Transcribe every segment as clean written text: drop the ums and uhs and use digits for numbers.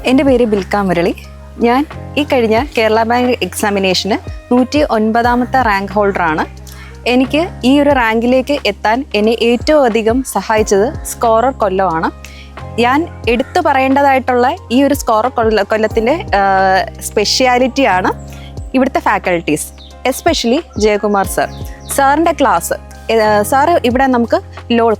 എൻ്റെ പേര് ബിൽക്ക മുരളി. ഞാൻ ഈ കഴിഞ്ഞ കേരള ബാങ്ക് എക്സാമിനേഷന് 109ാമത്തെ റാങ്ക് ഹോൾഡറാണ്. എനിക്ക് ഈ ഒരു റാങ്കിലേക്ക് എത്താൻ എന്നെ ഏറ്റവും അധികം സഹായിച്ചത് സ്കോറർ കൊല്ലമാണ്. ഞാൻ എടുത്തു പറയേണ്ടതായിട്ടുള്ള ഈ ഒരു സ്കോറർ കൊല്ലത്തിൻ്റെ സ്പെഷ്യാലിറ്റിയാണ് ഇവിടുത്തെ ഫാക്കൽറ്റീസ്, എസ്പെഷ്യലി ജയകുമാർ സാറിൻ്റെ ക്ലാസ്. സാറ് ഇവിടെ നമുക്ക്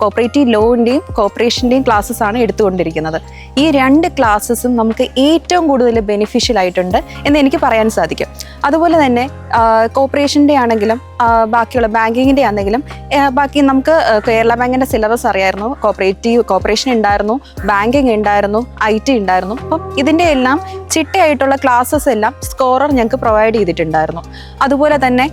കോപ്പറേറ്റീവ് ലോവിൻ്റെയും കോർപ്പറേഷൻ്റെയും ക്ലാസ്സസ് ആണ് എടുത്തുകൊണ്ടിരിക്കുന്നത്. ഈ രണ്ട് ക്ലാസ്സസും നമുക്ക് ഏറ്റവും കൂടുതൽ ബെനിഫിഷ്യൽ ആയിട്ടുണ്ട് എന്ന് എനിക്ക് പറയാൻ സാധിക്കും. അതുപോലെ തന്നെ കോർപ്പറേഷൻ്റെ ആണെങ്കിലും ബാക്കിയുള്ള ബാങ്കിങ്ങിൻ്റെ ആണെങ്കിലും ബാക്കി നമുക്ക് കേരള ബാങ്കിൻ്റെ സിലബസ് അറിയായിരുന്നു, കോർപ്പറേഷൻ ഉണ്ടായിരുന്നു, ബാങ്കിങ് ഉണ്ടായിരുന്നു, IT ഉണ്ടായിരുന്നു. അപ്പം ഇതിൻ്റെ എല്ലാം ചിട്ടയായിട്ടുള്ള ക്ലാസ്സസ് എല്ലാം സ്കോറർ ഞങ്ങൾക്ക് പ്രൊവൈഡ് ചെയ്തിട്ടുണ്ടായിരുന്നു. അതുപോലെ തന്നെ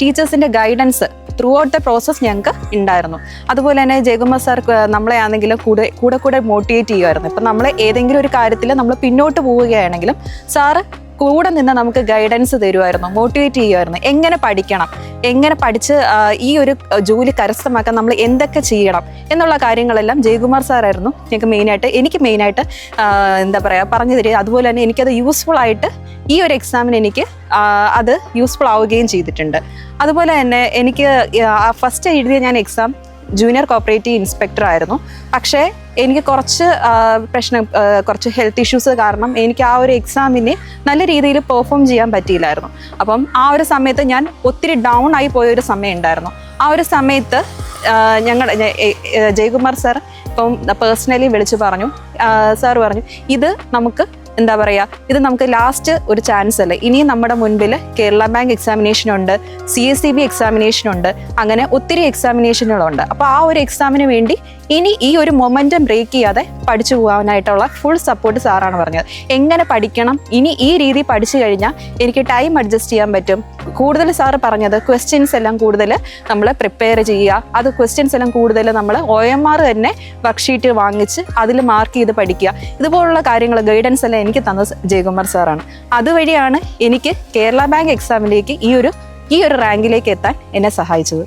ടീച്ചേഴ്സിൻ്റെ guidance throughout the process ഞങ്ങൾക്ക് ഉണ്ടായിരുന്നു. അതുപോലെ തന്നെ ജയകുമാർ സാർ നമ്മളെ ആണെങ്കിലും കൂടെ മോട്ടിവേറ്റ് ചെയ്യുമായിരുന്നു. ഇപ്പം നമ്മൾ ഏതെങ്കിലും ഒരു കാര്യത്തിൽ നമ്മൾ പിന്നോട്ട് പോവുകയാണെങ്കിലും സാറ് കൂടെ നിന്ന് നമുക്ക് ഗൈഡൻസ് തരുമായിരുന്നു, മോട്ടിവേറ്റ് ചെയ്യുമായിരുന്നു. എങ്ങനെ പഠിക്കണം, എങ്ങനെ പഠിച്ച് ഈ ഒരു ജോലി കരസ്ഥമാക്കാൻ നമ്മൾ എന്തൊക്കെ ചെയ്യണം എന്നുള്ള കാര്യങ്ങളെല്ലാം ജയകുമാർ സാറായിരുന്നു എനിക്ക് മെയിനായിട്ട് എന്താ പറയുക പറഞ്ഞു തരിക. അതുപോലെ തന്നെ എനിക്കത് യൂസ്ഫുൾ ആയിട്ട് ഈ ഒരു എക്സാമിന് എനിക്ക് അത് യൂസ്ഫുൾ ആവുകയും ചെയ്തിട്ടുണ്ട്. അതുപോലെ തന്നെ എനിക്ക് ഫസ്റ്റ് എഴുതിയ ഞാൻ എക്സാം ജൂനിയർ കോപ്പറേറ്റീവ് ഇൻസ്പെക്ടർ ആയിരുന്നു. പക്ഷേ എനിക്ക് കുറച്ച് ഹെൽത്ത് ഇഷ്യൂസ് കാരണം എനിക്ക് ആ ഒരു എക്സാമിന് നല്ല രീതിയിൽ പെർഫോം ചെയ്യാൻ പറ്റിയില്ലായിരുന്നു. അപ്പം ആ ഒരു സമയത്ത് ഞാൻ ഒത്തിരി ഡൗൺ ആയി പോയൊരു സമയം ഉണ്ടായിരുന്നു. ആ ഒരു സമയത്ത് ജയകുമാർ സാർ ഇപ്പം പേഴ്സണലി വിളിച്ച് പറഞ്ഞു, സാർ പറഞ്ഞു ഇത് നമുക്ക് എന്താ പറയുക, ഇത് നമുക്ക് ലാസ്റ്റ് ഒരു ചാൻസ് അല്ല. ഇനിയും നമ്മുടെ മുൻപിൽ കേരള ബാങ്ക് എക്സാമിനേഷനുണ്ട്, CSEB എക്സാമിനേഷനുണ്ട്, അങ്ങനെ ഒത്തിരി എക്സാമിനേഷനുകളുണ്ട്. അപ്പോൾ ആ ഒരു എക്സാമിന് വേണ്ടി ഇനി ഈ ഒരു മൊമെൻറ്റം ബ്രേക്ക് ചെയ്യാതെ പഠിച്ചു പോകാനായിട്ടുള്ള ഫുൾ സപ്പോർട്ട് സാറാണ് പറഞ്ഞത്. എങ്ങനെ പഠിക്കണം, ഇനി ഈ രീതി പഠിച്ചു കഴിഞ്ഞാൽ എനിക്ക് ടൈം അഡ്ജസ്റ്റ് ചെയ്യാൻ പറ്റും. കൂടുതൽ സാറ് പറഞ്ഞത് ക്വസ്റ്റ്യൻസ് എല്ലാം കൂടുതൽ നമ്മൾ പ്രിപ്പയർ ചെയ്യുക, അത് ക്വസ്റ്റ്യൻസ് എല്ലാം കൂടുതൽ നമ്മൾ OMR തന്നെ വർക്ക്ഷീറ്റ് വാങ്ങിച്ച് അതിൽ മാർക്ക് ചെയ്ത് പഠിക്കുക. ഇതുപോലുള്ള കാര്യങ്ങൾ ഗൈഡൻസ് എല്ലാം എനിക്ക് തന്നത് ജയകുമാർ സാറാണ്. അതുവഴിയാണ് എനിക്ക് കേരള ബാങ്ക് എക്സാമിലേക്ക് ഈ ഒരു റാങ്കിലേക്ക് എത്താൻ എന്നെ സഹായിച്ചത്.